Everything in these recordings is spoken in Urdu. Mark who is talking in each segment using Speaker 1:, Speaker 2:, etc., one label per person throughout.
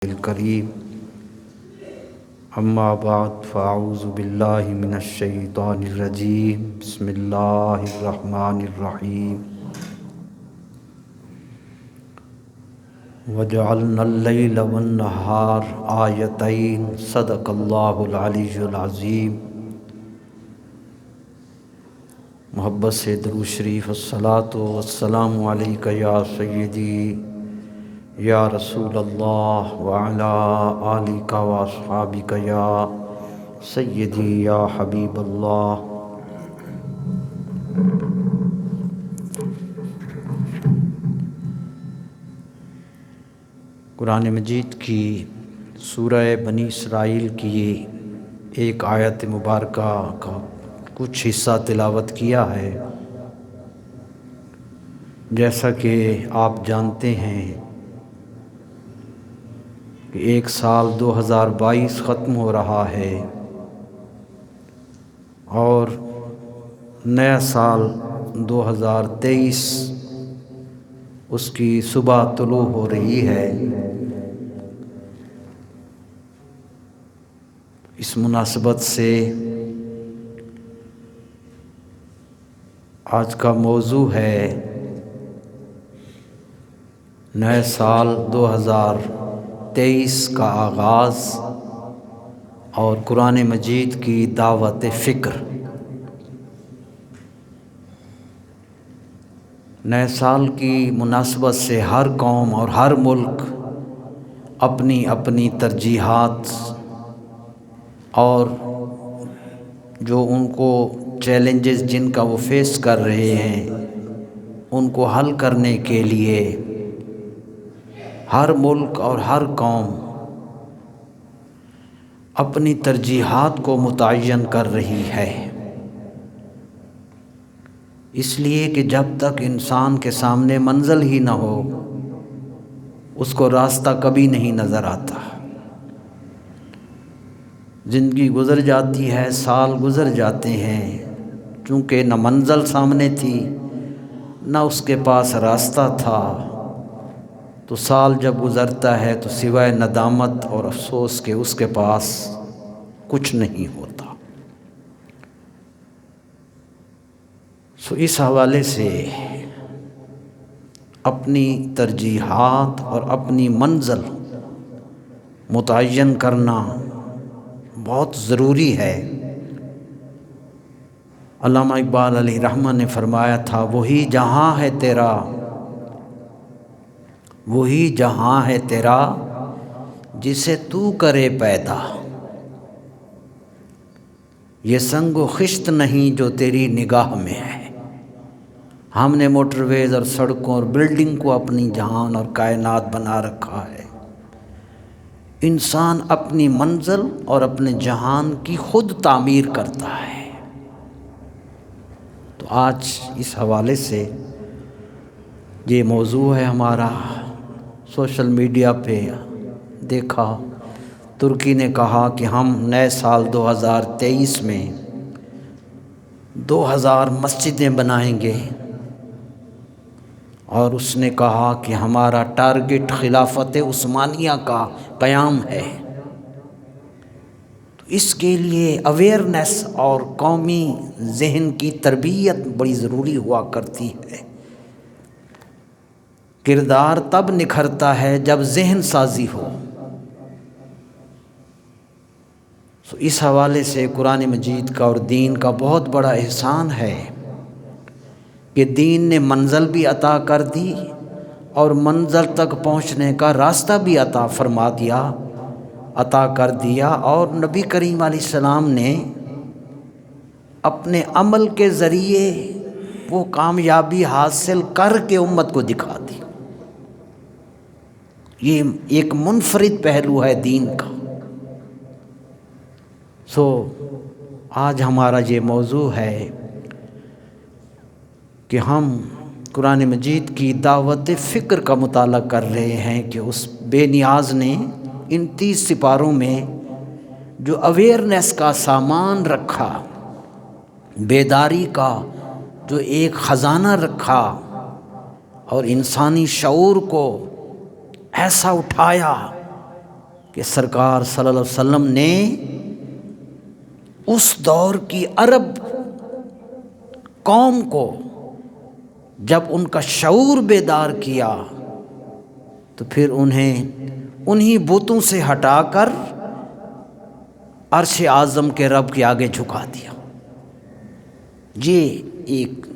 Speaker 1: الکریم اما بعد فاعوذ باللہ من الشیطان الرجیم بسم اللہ الرحمن الرحیم وجعلنا اللیل والنہار آیتین صدق اللہ العلی العظیم۔ محبت سے درود شریف الصلاۃ والسلام علیک یا سیدی یا رسول اللہ وعلی آلک و اصحابک یا سیدی یا حبیب اللہ۔ قرآن مجید کی سورہ بنی اسرائیل کی ایک آیت مبارکہ کا کچھ حصہ تلاوت کیا ہے۔ جیسا کہ آپ جانتے ہیں کہ ایک سال 2022 ختم ہو رہا ہے اور نیا سال 2023 اس کی صبح طلوع ہو رہی ہے۔ اس مناسبت سے آج کا موضوع ہے نئے سال 2023 کا آغاز اور قرآن مجید کی دعوت فکر۔ نئے سال کی مناسبت سے ہر قوم اور ہر ملک اپنی اپنی ترجیحات اور جو ان کو چیلنجز جن کا وہ فیس کر رہے ہیں ان کو حل کرنے کے لیے ہر ملک اور ہر قوم اپنی ترجیحات کو متعین کر رہی ہے، اس لیے کہ جب تک انسان کے سامنے منزل ہی نہ ہو اس کو راستہ کبھی نہیں نظر آتا۔ زندگی گزر جاتی ہے، سال گزر جاتے ہیں، چونکہ نہ منزل سامنے تھی نہ اس کے پاس راستہ تھا، تو سال جب گزرتا ہے تو سوائے ندامت اور افسوس کے اس کے پاس کچھ نہیں ہوتا۔ اس حوالے سے اپنی ترجیحات اور اپنی منزل متعین کرنا بہت ضروری ہے۔ علامہ اقبال علیہ رحمہ نے فرمایا تھا، وہی جہاں ہے تیرا، وہی جہاں ہے تیرا جسے تو کرے پیدا، یہ سنگ و خشت نہیں جو تیری نگاہ میں ہے۔ ہم نے موٹر ویز اور سڑکوں اور بلڈنگ کو اپنی جہان اور کائنات بنا رکھا ہے۔ انسان اپنی منزل اور اپنے جہان کی خود تعمیر کرتا ہے۔ تو آج اس حوالے سے یہ موضوع ہے ہمارا۔ سوشل میڈیا پہ دیکھا ترکی نے کہا کہ ہم نئے سال 2023 میں 2000 مسجدیں بنائیں گے، اور اس نے کہا کہ ہمارا ٹارگٹ خلافت عثمانیہ کا قیام ہے۔ تو اس کے لیے اویئرنیس اور قومی ذہن کی تربیت بڑی ضروری ہوا کرتی ہے۔ کردار تب نکھرتا ہے جب ذہن سازی ہو۔ اس حوالے سے قرآن مجید کا اور دین کا بہت بڑا احسان ہے کہ دین نے منزل بھی عطا کر دی اور منزل تک پہنچنے کا راستہ بھی عطا فرما دیا، عطا کر دیا، اور نبی کریم علیہ السلام نے اپنے عمل کے ذریعے وہ کامیابی حاصل کر کے امت کو دکھا دی۔ یہ ایک منفرد پہلو ہے دین کا۔ آج ہمارا یہ موضوع ہے کہ ہم قرآن مجید کی دعوت فکر کا مطالعہ کر رہے ہیں کہ اس بے نیاز نے ان 30 سپاروں میں جو اویئرنیس کا سامان رکھا، بیداری کا جو ایک خزانہ رکھا اور انسانی شعور کو ایسا اٹھایا کہ سرکار صلی اللہ علیہ وسلم نے اس دور کی عرب قوم کو جب ان کا شعور بیدار کیا تو پھر انہی بتوں سے ہٹا کر عرش اعظم کے رب کے آگے جھکا دیا۔ یہ ایک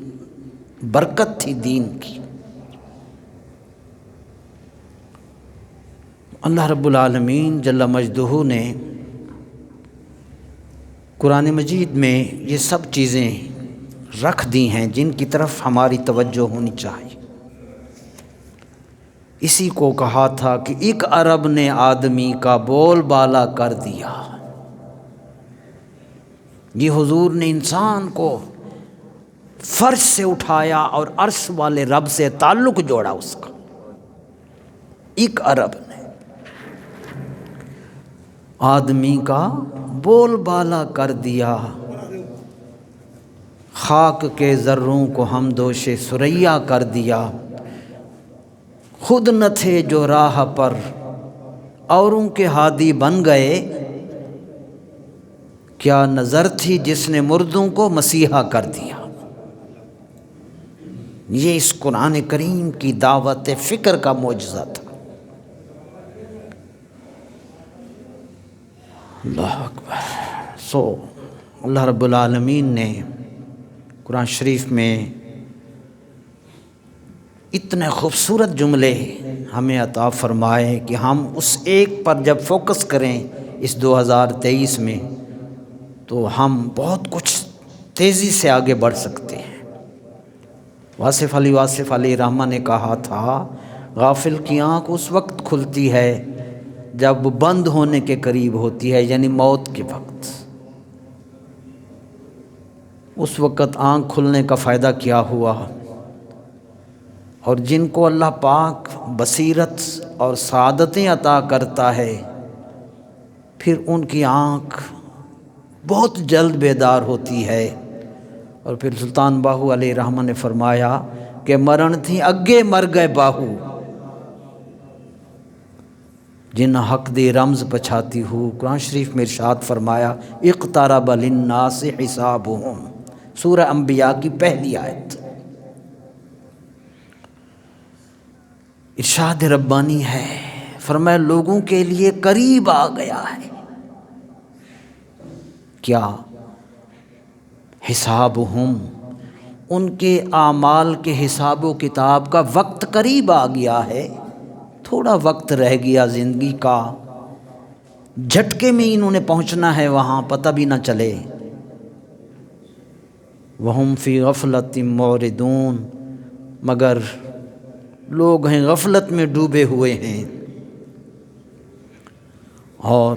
Speaker 1: برکت تھی دین کی۔ اللہ رب العالمین جل مجدہ نے قرآن مجید میں یہ سب چیزیں رکھ دی ہیں جن کی طرف ہماری توجہ ہونی چاہیے۔ اسی کو کہا تھا کہ ایک عرب نے آدمی کا بول بالا کر دیا۔ یہ حضور نے انسان کو فرش سے اٹھایا اور عرش والے رب سے تعلق جوڑا اس کا۔ ایک عرب نے آدمی کا بول بالا کر دیا، خاک کے ذروں کو ہم دوش ثریا کر دیا، خود نہ تھے جو راہ پر اوروں کے ہادی بن گئے، کیا نظر تھی جس نے مردوں کو مسیحا کر دیا۔ یہ اس قرآن کریم کی دعوت فکر کا معجزہ تھا۔ اللہ اکبر۔ اللہ رب العالمین نے قرآن شریف میں اتنے خوبصورت جملے ہمیں عطا فرمائے کہ ہم اس ایک پر جب فوکس کریں اس 2023 میں تو ہم بہت کچھ تیزی سے آگے بڑھ سکتے ہیں۔ واصف علی رحمہ نے کہا تھا، غافل کی آنکھ اس وقت کھلتی ہے جب بند ہونے کے قریب ہوتی ہے، یعنی موت کے وقت۔ اس وقت آنکھ کھلنے کا فائدہ کیا ہوا؟ اور جن کو اللہ پاک بصیرت اور سعادتیں عطا کرتا ہے پھر ان کی آنکھ بہت جلد بیدار ہوتی ہے۔ اور پھر سلطان باہو علیہ رحمہ نے فرمایا کہ مرن تھی اگے مر گئے باہو، جن حق دی رمز پچھاتی ہو۔ قرآن شریف میں ارشاد فرمایا، اقترب للناس حسابہم، سورہ انبیاء کی پہلی آیت۔ ارشاد ربانی ہے، فرمایا لوگوں کے لیے قریب آ گیا ہے۔ کیا؟ حسابہم، ان کے اعمال کے حساب و کتاب کا وقت قریب آ گیا ہے۔ تھوڑا وقت رہ گیا زندگی کا، جھٹکے میں انہوں نے پہنچنا ہے وہاں، پتہ بھی نہ چلے۔ وَهُمْ فِي غَفْلَةٍ مُعْرِضُونَ، مگر لوگ ہیں غفلت میں ڈوبے ہوئے ہیں اور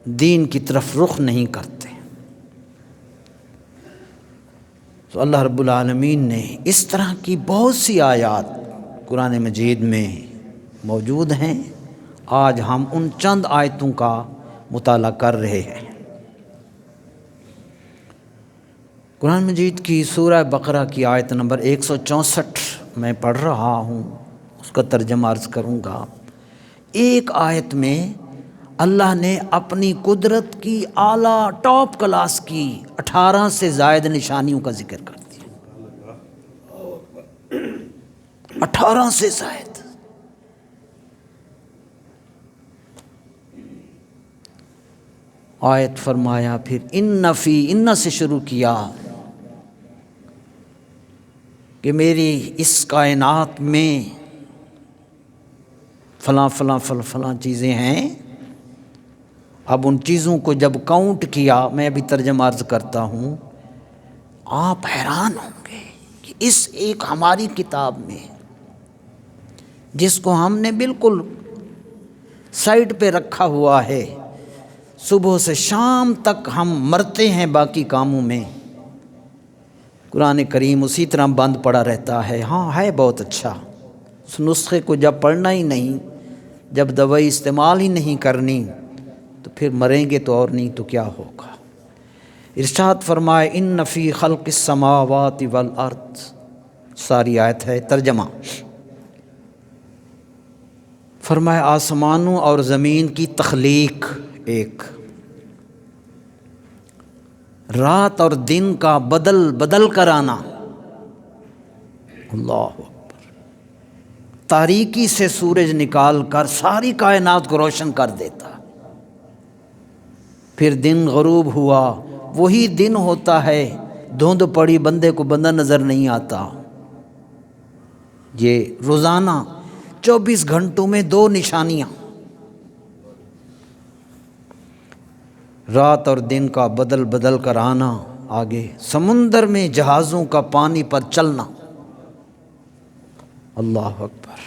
Speaker 1: دین کی طرف رخ نہیں کرتے۔ تو اللہ رب العالمین نے اس طرح کی بہت سی آیات قرآن مجید میں موجود ہیں۔ آج ہم ان چند آیتوں کا مطالعہ کر رہے ہیں۔ قرآن مجید کی سورہ بقرہ کی آیت نمبر 164 میں پڑھ رہا ہوں، اس کا ترجمہ عرض کروں گا۔ ایک آیت میں اللہ نے اپنی قدرت کی اعلیٰ ٹاپ کلاس کی 18 سے زائد نشانیوں کا ذکر کر دیا۔ 18 سے زائد۔ آیت فرمایا پھر ان سے شروع کیا کہ میری اس کائنات میں فلاں چیزیں ہیں۔ اب ان چیزوں کو جب کاؤنٹ کیا، میں ابھی ترجمہ عرض کرتا ہوں، آپ حیران ہوں گے کہ اس ایک ہماری کتاب میں جس کو ہم نے بالکل سائڈ پہ رکھا ہوا ہے، صبح سے شام تک ہم مرتے ہیں باقی کاموں میں، قرآن کریم اسی طرح بند پڑا رہتا ہے۔ ہاں ہے بہت اچھا، اس نسخے کو جب پڑھنا ہی نہیں، جب دوائی استعمال ہی نہیں کرنی تو پھر مریں گے تو اور نہیں تو کیا ہوگا۔ ارشاد فرمائے ان فی خلق السماوات والارض، ساری آیت ہے، ترجمہ فرمایا آسمانوں اور زمین کی تخلیق ایک، رات اور دن کا بدل بدل کر آنا، اللہ اکبر، تاریکی سے سورج نکال کر ساری کائنات کو روشن کر دیتا، پھر دن غروب ہوا، وہی دن ہوتا ہے، دھند پڑی بندے کو بندہ نظر نہیں آتا۔ یہ روزانہ 24 گھنٹوں میں 2 نشانیاں، رات اور دن کا بدل بدل کر آنا، آگے سمندر میں جہازوں کا پانی پر چلنا، اللہ اکبر،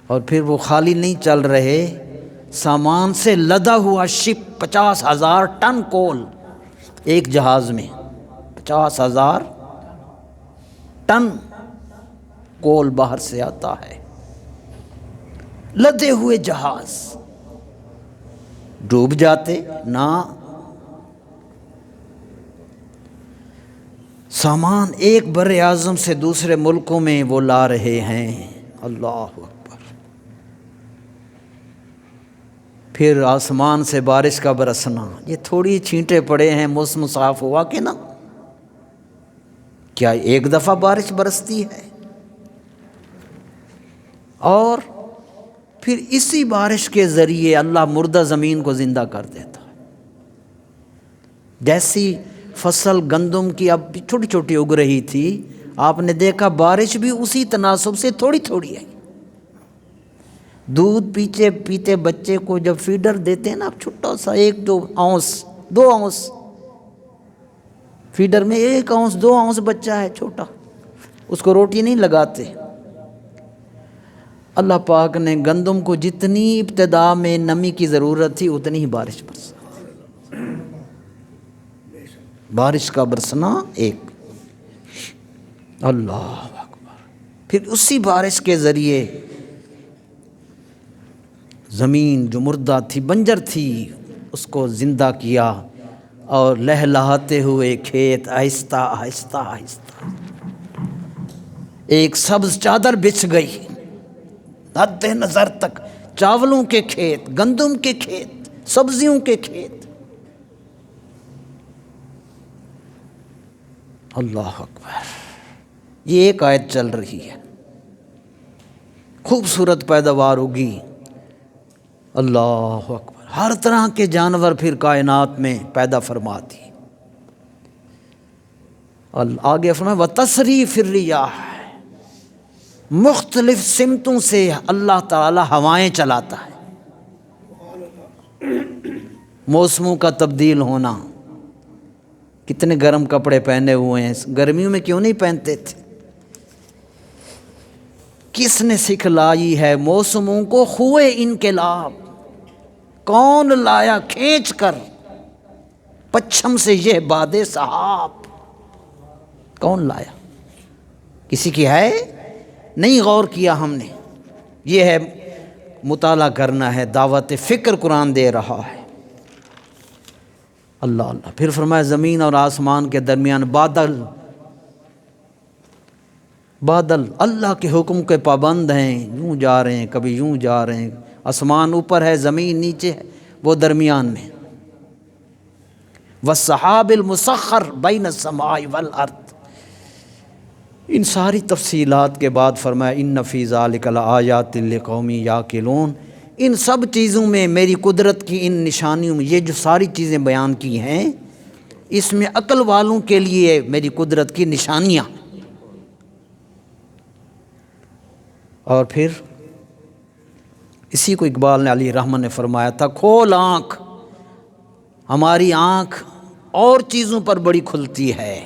Speaker 1: اور پھر وہ خالی نہیں چل رہے، سامان سے لدا ہوا شپ، 50,000 ٹن کول ایک جہاز میں، 50,000 ٹن کول باہر سے آتا ہے، لدے ہوئے جہاز، ڈوب جاتے نہ، سامان ایک بر اعظم سے دوسرے ملکوں میں وہ لا رہے ہیں، اللہ اکبر، پھر آسمان سے بارش کا برسنا، یہ تھوڑی چھینٹے پڑے ہیں، موسم صاف ہوا کہ نا، کیا ایک دفعہ بارش برستی ہے؟ اور پھر اسی بارش کے ذریعے اللہ مردہ زمین کو زندہ کر دیتا ہے، جیسی فصل گندم کی اب چھوٹی چھوٹی اگ رہی تھی، آپ نے دیکھا بارش بھی اسی تناسب سے تھوڑی تھوڑی ہے۔ دودھ پیتے بچے کو جب فیڈر دیتے ہیں نا، آپ چھوٹا سا 1-2 اونس 2 اونس فیڈر میں 1 اونس 2 اونس بچہ ہے چھوٹا، اس کو روٹی نہیں لگاتے، اللہ پاک نے گندم کو جتنی ابتدا میں نمی کی ضرورت تھی اتنی ہی بارش برسا، بارش کا برسنا ایک، اللہ اکبر، پھر اسی بارش کے ذریعے زمین جو مردہ تھی، بنجر تھی، اس کو زندہ کیا، اور لہلہاتے ہوئے کھیت آہستہ آہستہ آہستہ ایک سبز چادر بچھ گئی، حد نظر تک چاولوں کے کھیت، گندم کے کھیت، سبزیوں کے کھیت، اللہ اکبر، یہ ایک آیت چل رہی ہے، خوبصورت پیداوار ہوگی، اللہ اکبر، ہر طرح کے جانور پھر کائنات میں پیدا فرما دی، آگے فرمایا وَتَصْرِيفِ الرِّيَاحِ، مختلف سمتوں سے اللہ تعالی ہوائیں چلاتا ہے، موسموں کا تبدیل ہونا، کتنے گرم کپڑے پہنے ہوئے ہیں، گرمیوں میں کیوں نہیں پہنتے تھے؟ کس نے سکھلائی ہے موسموں کو ہوئے انقلاب؟ کون لایا کھینچ کر پچھم سے یہ باد سحاب؟ کون لایا؟ کسی کی ہے؟ نہیں غور کیا ہم نے، یہ ہے مطالعہ کرنا ہے، دعوت فکر قرآن دے رہا ہے، اللہ اللہ۔ پھر فرمایا زمین اور آسمان کے درمیان بادل، بادل اللہ کے حکم کے پابند ہیں، یوں جا رہے ہیں کبھی یوں جا رہے ہیں، آسمان اوپر ہے زمین نیچے ہے، وہ درمیان میں، والسحاب المسخر بین السماء والارض، ان ساری تفصیلات کے بعد فرمایا ان فی ذلک لآیات لقوم یعقلون، ان سب چیزوں میں میری قدرت کی ان نشانیوں میں، یہ جو ساری چیزیں بیان کی ہیں، اس میں عقل والوں کے لیے میری قدرت کی نشانیاں۔ اور پھر اسی کو اقبال نے علی رحمہ نے فرمایا تھا، کھول آنکھ، ہماری آنکھ اور چیزوں پر بڑی کھلتی ہے،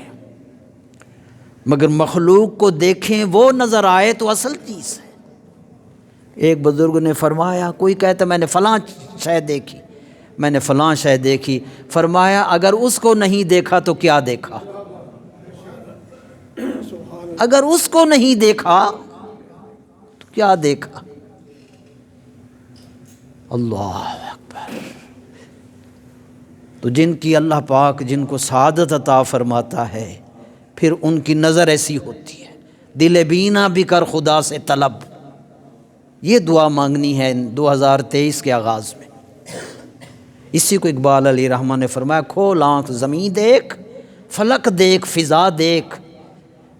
Speaker 1: مگر مخلوق کو دیکھیں وہ نظر آئے تو اصل چیز ہے۔ ایک بزرگ نے فرمایا، کوئی کہتا میں نے فلاں شے دیکھی، میں نے فلاں شے دیکھی، فرمایا اگر اس کو نہیں دیکھا تو کیا دیکھا؟ اگر اس کو نہیں دیکھا تو کیا دیکھا؟ اللہ اکبر۔ تو جن کی اللہ پاک جن کو سعادت عطا فرماتا ہے، پھر ان کی نظر ایسی ہوتی ہے، دل بینا بھی کر خدا سے طلب، یہ دعا مانگنی ہے 2023 کے آغاز میں۔ اسی کو اقبال علیہ رحمہ نے فرمایا، کھول آنکھ زمین دیکھ، فلک دیکھ، فضا دیکھ،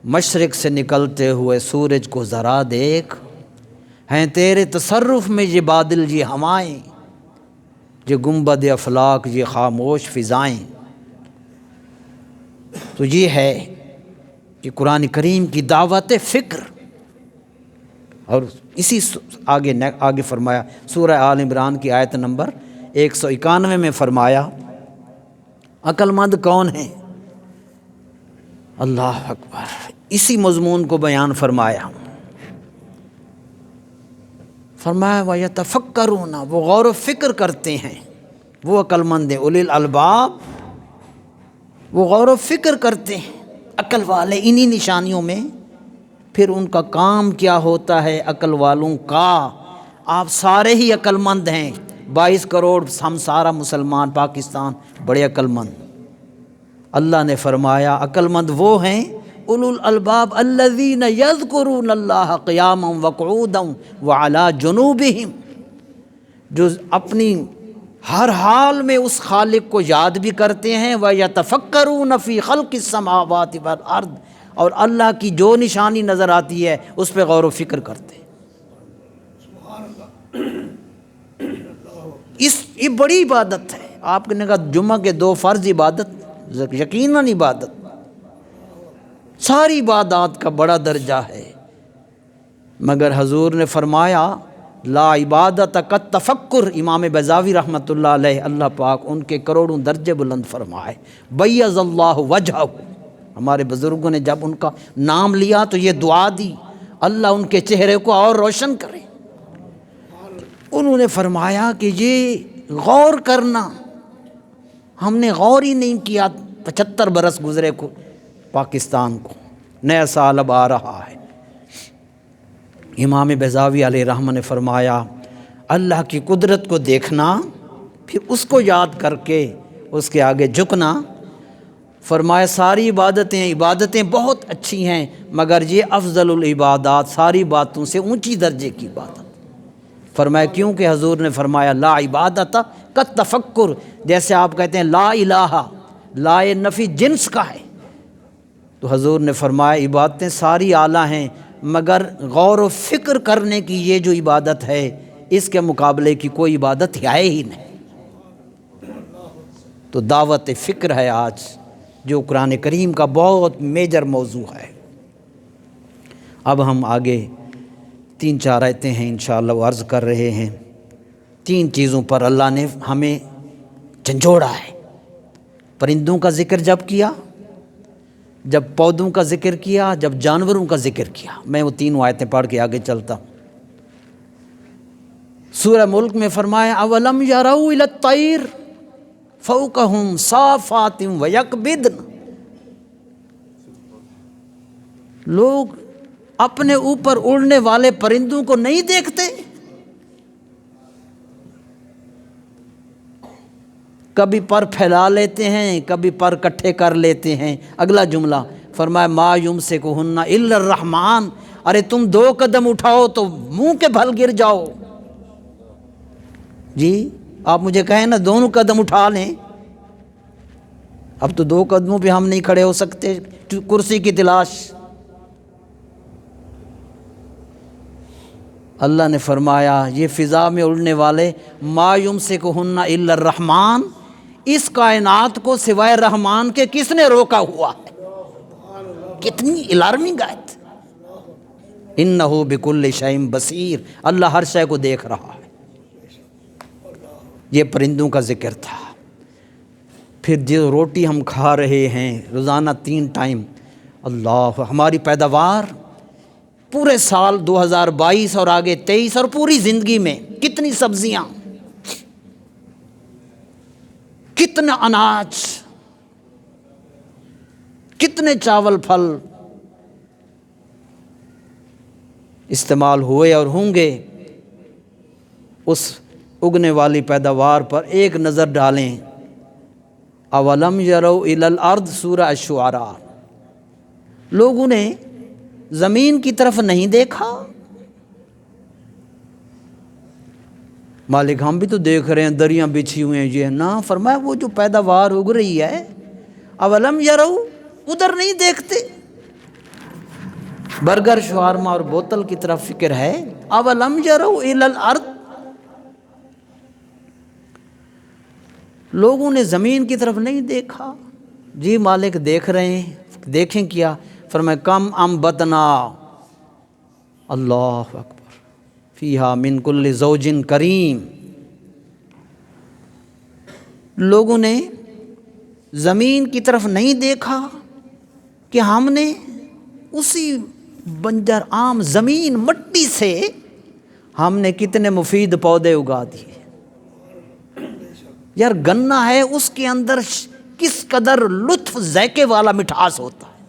Speaker 1: مشرق سے نکلتے ہوئے سورج کو ذرا دیکھ، ہیں تیرے تصرف میں یہ بادل یہ ہوائیں، یہ گنبد افلاک یہ خاموش فضائیں۔ تو یہ ہے کہ قرآن کریم کی دعوت فکر۔ اور اسی آگے فرمایا سورہ آل عمران کی آیت نمبر 191 میں فرمایا، عقل مند کون ہے؟ اللہ اکبر، اسی مضمون کو بیان فرمایا، فرمایا وَيَتَفَكَّرُونَ، وہ غور و فکر کرتے ہیں، وہ عقل مند ہیں، اُولِي الْأَلْبَابِ، وہ غور و فکر کرتے ہیں عقل والے انہی نشانیوں میں۔ پھر ان کا کام کیا ہوتا ہے عقل والوں کا؟ آپ سارے ہی عقل مند ہیں، 22 کروڑ ہم سارا مسلمان پاکستان بڑے عقل مند۔ اللہ نے فرمایا عقل مند وہ ہیں اولو الالباب الذین یذکرون اللہ قیاما وقعودا وعلی جنوبہم، جو اپنی ہر حال میں اس خالق کو یاد بھی کرتے ہیں، وَيَتَفَكَّرُونَ فِي خَلْقِ السَّمَاوَاتِ وَالْأَرْضِ، اور اللہ کی جو نشانی نظر آتی ہے اس پہ غور و فکر کرتے ہیں۔ یہ بڑی عبادت ہے۔ آپ نے کہا جمعہ کے 2 فرض عبادت، یقیناً عبادت، ساری عبادات کا بڑا درجہ ہے، مگر حضور نے فرمایا لا عبادت قد تفکر۔ امام بیضاوی رحمۃ اللہ علیہ، اللہ پاک ان کے کروڑوں درجے بلند فرمائے، بیض اللہ وجہہ۔ ہمارے بزرگوں نے جب ان کا نام لیا تو یہ دعا دی، اللہ ان کے چہرے کو اور روشن کرے۔ انہوں نے فرمایا کہ یہ غور کرنا، ہم نے غور ہی نہیں کیا، 75 برس گزرے کو پاکستان کو، نیا سال اب آ رہا ہے۔ امام بیضاوی علیہ رحمہ نے فرمایا اللہ کی قدرت کو دیکھنا، پھر اس کو یاد کر کے اس کے آگے جھکنا۔ فرمایا ساری عبادتیں بہت اچھی ہیں، مگر یہ افضل العبادات، ساری باتوں سے اونچی درجے کی عبادت۔ فرمایا کیوں کہ حضور نے فرمایا لا عبادت قد تفکر، جیسے آپ کہتے ہیں لا الہ، لا نفی جنس کا ہے، تو حضور نے فرمایا عبادتیں ساری اعلیٰ ہیں، مگر غور و فکر کرنے کی یہ جو عبادت ہے اس کے مقابلے کی کوئی عبادت ہے ہی نہیں۔ تو دعوت فکر ہے آج، جو قرآن کریم کا بہت میجر موضوع ہے۔ اب ہم آگے 3-4 آیتیں ہیں انشاءاللہ وہ عرض کر رہے ہیں۔ 3 چیزوں پر اللہ نے ہمیں جھنجھوڑا ہے۔ پرندوں کا ذکر جب کیا، جب پودوں کا ذکر کیا، جب جانوروں کا ذکر کیا۔ میں وہ 3 آیتیں پڑھ کے آگے چلتا ہوں۔ سورہ ملک میں فرمایا اولم یروا الی الطیر فوقہم صافات ویقبضن، لوگ اپنے اوپر اڑنے والے پرندوں کو نہیں دیکھتے؟ کبھی پر پھیلا لیتے ہیں، کبھی پر کٹھے کر لیتے ہیں۔ اگلا جملہ فرمایا ما یمسکہن الا الرحمن، ارے تم 2 قدم اٹھاؤ تو منہ کے بھل گر جاؤ۔ جی آپ مجھے کہیں نا دونوں قدم اٹھا لیں، اب تو 2 قدموں پہ ہم نہیں کھڑے ہو سکتے، کرسی کی تلاش۔ اللہ نے فرمایا یہ فضا میں اڑنے والے ما یمسکہن الا الرحمن، اس کائنات کو سوائے رحمان کے کس نے روکا ہوا ہے؟ کتنی الارمنگ آیت۔ انہ بکل شیء بصیر، اللہ ہر شے کو دیکھ رہا ہے۔ یہ پرندوں کا ذکر تھا۔ پھر جو روٹی ہم کھا رہے ہیں روزانہ 3 ٹائم، اللہ، ہماری پیداوار پورے سال 2022 اور آگے 23 اور پوری زندگی میں کتنی سبزیاں، کتنا اناج، کتنے چاول پھل استعمال ہوئے اور ہوں گے، اس اگنے والی پیداوار پر ایک نظر ڈالیں۔ اولم یروا الی الارض، سورہ الشعراء۔ لوگوں نے زمین کی طرف نہیں دیکھا، مالک ہم بھی تو دیکھ رہے ہیں دریاں بچھی ہوئے ہیں یہ نہ، فرمایا وہ جو پیداوار اگ رہی ہے، اولم یرو، ادھر نہیں دیکھتے؟ برگر شوارما اور بوتل کی طرف فکر ہے، اولم یرو الی الارض، لوگوں نے زمین کی طرف نہیں دیکھا؟ جی مالک دیکھ رہے ہیں، دیکھیں کیا؟ فرمایا کم انبتنا، اللہ اکبر، فیہا من کل زوج کریم، لوگوں نے زمین کی طرف نہیں دیکھا کہ ہم نے اسی بنجر عام زمین مٹی سے ہم نے کتنے مفید پودے اگا دیے۔ یار گنا ہے، اس کے اندر کس قدر لطف ذائقے والا مٹھاس ہوتا ہے،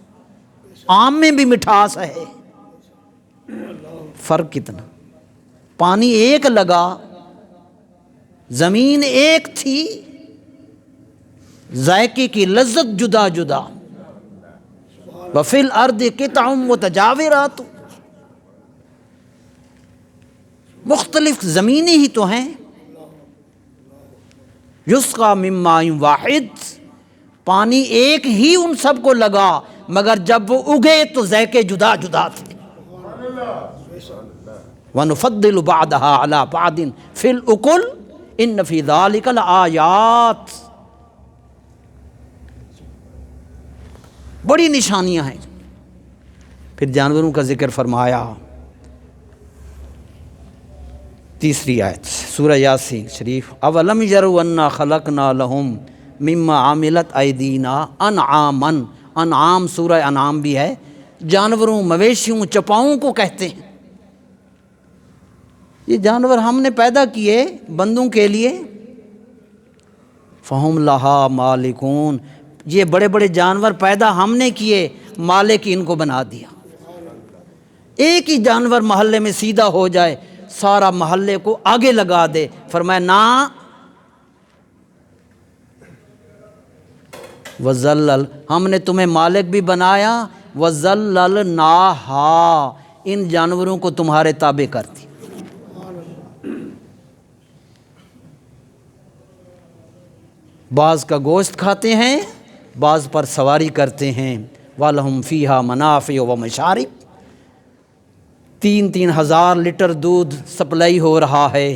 Speaker 1: آم میں بھی مٹھاس ہے، فرق کتنا۔ پانی ایک لگا، زمین ایک تھی، ذائقے کی لذت جدا جدا۔ وفی الارض قطع متجاورات، مختلف زمینیں ہی تو ہیں۔ یسقی من ماء واحد، پانی ایک ہی ان سب کو لگا، مگر جب وہ اگے تو ذائقے جدا جدا تھے۔ وَنُفَضِّلُ بَعْضَهَا عَلَى بَعْضٍ فِي الْأُكُلِ إِنَّ فِي ذَلِكَ لَآيَاتٍ، بڑی نشانیاں ہیں۔ پھر جانوروں کا ذکر فرمایا، تیسری آیت سورہ یاسین شریف، اولم یروا انا خلقنا لهم مما عملت ایدینا انعاما، انعام سورہ انعام بھی ہے، جانوروں، مویشیوں، چپاؤں کو کہتے ہیں۔ یہ جانور ہم نے پیدا کیے بندوں کے لیے، فہم لہا مالکون، یہ بڑے بڑے جانور پیدا ہم نے کیے، مالک ان کو بنا دیا۔ ایک ہی جانور محلے میں سیدھا ہو جائے، سارا محلے کو آگے لگا دے، فرمایا نا، وَذَلَّلْ، ہم نے تمہیں مالک بھی بنایا، وَذَلَّلْنَاهَا، ان جانوروں کو تمہارے تابع کر دی۔ بعض کا گوشت کھاتے ہیں، بعض پر سواری کرتے ہیں، وَلَهُمْ فِيهَا مَنَافِعُ وَمَشَارِبُ، 3,000 لیٹر دودھ سپلائی ہو رہا ہے،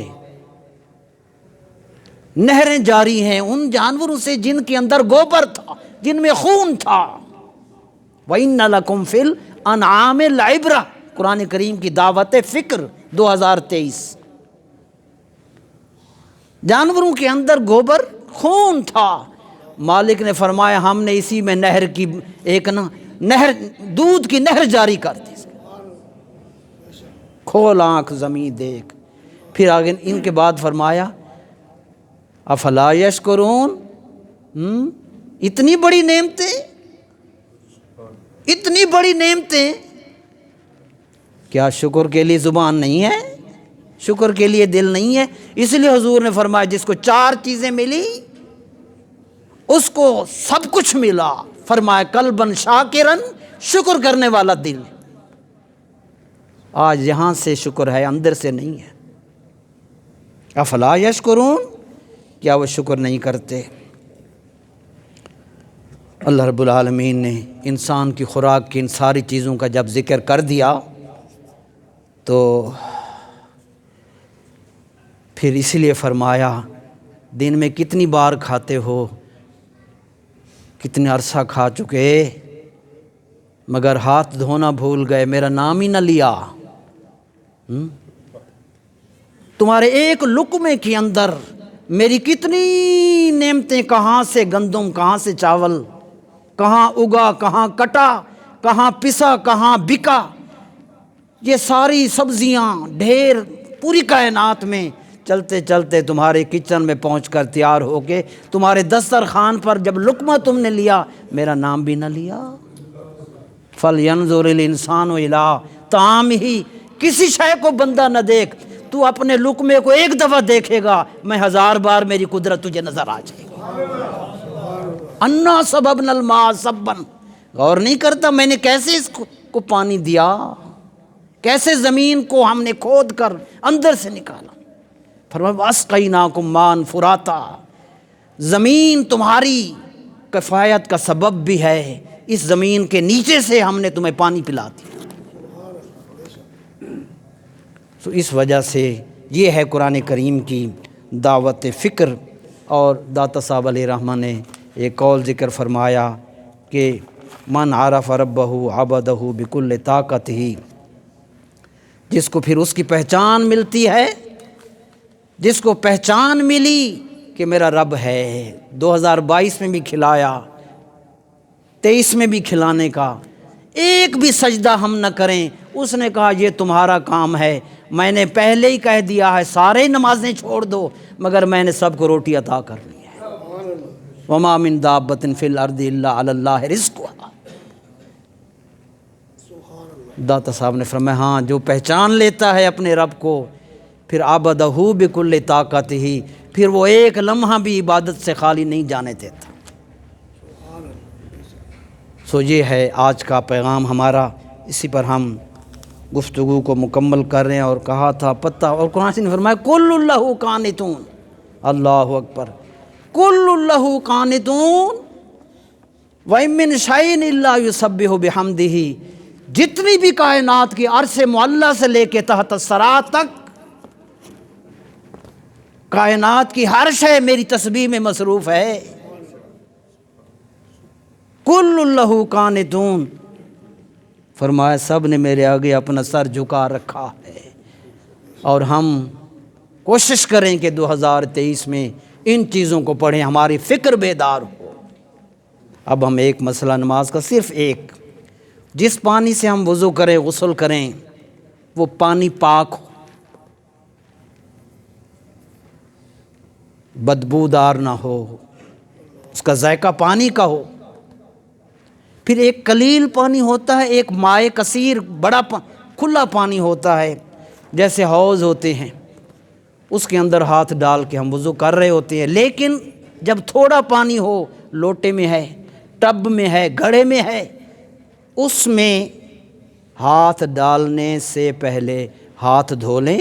Speaker 1: نہریں جاری ہیں ان جانوروں سے جن کے اندر گوبر تھا، جن میں خون تھا۔ وَإِنَّ لَكُمْ فِي الْأَنْعَامِ لَعِبْرَةً، قرآن کریم کی دعوت فکر 2023، جانوروں کے اندر گوبر خون تھا، مالک نے فرمایا ہم نے اسی میں نہر کی ایک نہر، دودھ کی نہر جاری کر دی۔ کھول آنکھ زمین دیکھ۔ پھر آگے ان کے بعد فرمایا افلا یشکرون، اتنی بڑی نعمتیں، اتنی بڑی نعمتیں، کیا شکر کے لیے زبان نہیں ہے؟ شکر کے لیے دل نہیں ہے؟ اس لیے حضور نے فرمایا جس کو 4 چیزیں ملی اس کو سب کچھ ملا، فرمایا قلبًا شاکرًا، شکر کرنے والا دل۔ آج یہاں سے شکر ہے، اندر سے نہیں ہے۔ افلا یشکرون، کیا وہ شکر نہیں کرتے؟ اللہ رب العالمین نے انسان کی خوراک کی ان ساری چیزوں کا جب ذکر کر دیا تو پھر اسی لیے فرمایا دن میں کتنی بار کھاتے ہو، کتنے عرصہ کھا چکے، مگر ہاتھ دھونا بھول گئے، میرا نام ہی نہ لیا۔ تمہارے ایک لقمے کے اندر میری کتنی نعمتیں، کہاں سے گندم، کہاں سے چاول، کہاں اگا، کہاں کٹا، کہاں پسا، کہاں بکا، یہ ساری سبزیاں ڈھیر پوری کائنات میں چلتے چلتے تمہارے کچن میں پہنچ کر تیار ہو کے تمہارے دسترخوان پر جب لقمہ تم نے لیا میرا نام بھی نہ لیا۔ فَلْيَنْظُرِ الْإِنسَانُ إِلَىٰ طَعَامِهِ، کسی شے کو بندہ نہ دیکھ، تو اپنے لقمے کو ایک دفعہ دیکھے گا، میں 1000 بار میری قدرت تجھے نظر آ جائے گی۔ اَنَّا صَبَبْنَا الْمَاءَ صَبًّا، غور نہیں کرتا میں نے کیسے اس کو پانی دیا، کیسے زمین کو ہم نے کھود کر اندر سے نکالا۔ فرمایا وَأَسْقَيْنَاكُمْ مَاءً فُرَاتًا، زمین تمہاری کفایت کا سبب بھی ہے، اس زمین کے نیچے سے ہم نے تمہیں پانی پلا دیا۔ تو اس وجہ سے یہ ہے قرآن کریم کی دعوت فکر۔ اور داتا صاحب علیہ رحمہ نے ایک قول ذکر فرمایا کہ من عرف ربہ عبدہ بکل طاقتہ، جس کو پھر اس کی پہچان ملتی ہے، جس کو پہچان ملی کہ میرا رب ہے، 2022 میں بھی کھلایا، 23 میں بھی کھلانے کا، ایک بھی سجدہ ہم نہ کریں، اس نے کہا یہ تمہارا کام ہے، میں نے پہلے ہی کہہ دیا ہے سارے نمازیں چھوڑ دو، مگر میں نے سب کو روٹی عطا کرنی ہے۔ وما من دابۃ فی الارض الا علی اللہ رزقها۔ داتا صاحب نے فرمایا ہاں، جو پہچان لیتا ہے اپنے رب کو، پھر عبدہ بکل طاقتہ، پھر وہ ایک لمحہ بھی عبادت سے خالی نہیں جانے دیتا۔ سو یہ ہے آج کا پیغام ہمارا، اسی پر ہم گفتگو کو مکمل کر رہے ہیں۔ اور کہا تھا پتہ، اور قرآن سے نے فرمایا کل لہ قانتون، اللہ اکبر، کل لہ قانتون وَإِن مِّن شَيْءٍ إِلَّا يُسَبِّحُ بِحَمْدِهِ، جتنی بھی کائنات کی عرش معلّہ سے لے کے تحت الثریٰ تک، کائنات کی ہر شے میری تسبیح میں مصروف ہے۔ کل لہ قانتون، فرمایا سب نے میرے آگے اپنا سر جھکا رکھا ہے۔ اور ہم کوشش کریں کہ 2023 میں ان چیزوں کو پڑھیں، ہماری فکر بیدار ہو۔ اب ہم ایک مسئلہ نماز کا، صرف ایک، جس پانی سے ہم وضو کریں، غسل کریں، وہ پانی پاک ہو، بدبودار نہ ہو، اس کا ذائقہ پانی کا ہو۔ پھر ایک قلیل پانی ہوتا ہے، ایک مائع کثیر بڑا کھلا پانی ہوتا ہے، جیسے حوض ہوتے ہیں، اس کے اندر ہاتھ ڈال کے ہم وضو کر رہے ہوتے ہیں۔ لیکن جب تھوڑا پانی ہو، لوٹے میں ہے، ٹب میں ہے، گھڑے میں ہے، اس میں ہاتھ ڈالنے سے پہلے ہاتھ دھو لیں،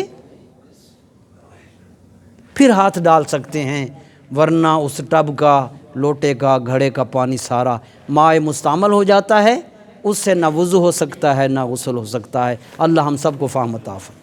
Speaker 1: پھر ہاتھ ڈال سکتے ہیں، ورنہ اس ٹب کا، لوٹے کا، گھڑے کا پانی سارا مائع مستعمل ہو جاتا ہے، اس سے نہ وضو ہو سکتا ہے نہ غسل ہو سکتا ہے۔ اللہ ہم سب کو فہم عطا فرمائے۔